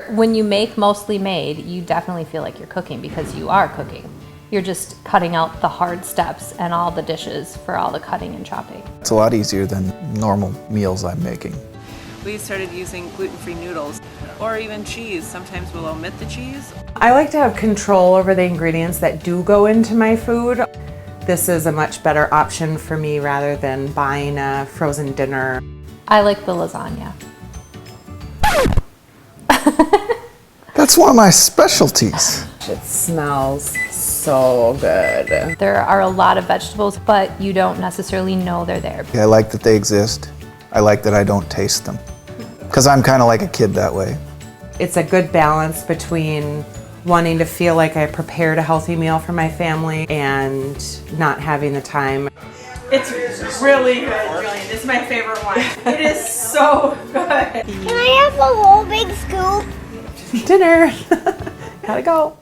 When you make Mostly Made, you definitely feel like you're cooking because you are cooking. You're just cutting out the hard steps and all the dishes for all the cutting and chopping. It's a lot easier than normal meals I'm making. We started using gluten-free noodles or even cheese. Sometimes we'll omit the cheese. I like to have control over the ingredients that do go into my food. This is a much better option for me rather than buying a frozen dinner. I like the lasagna. That's one of my specialties. It smells so good. There are a lot of vegetables, but you don't necessarily know they're there. I like that they exist. I like that I don't taste them. Because I'm kind of like a kid that way. It's a good balance between wanting to feel like I prepared a healthy meal for my family and not having the time. It's really good, Julian. It's my favorite one. It is so good. Can I have a whole big scoop? Dinner. Gotta go.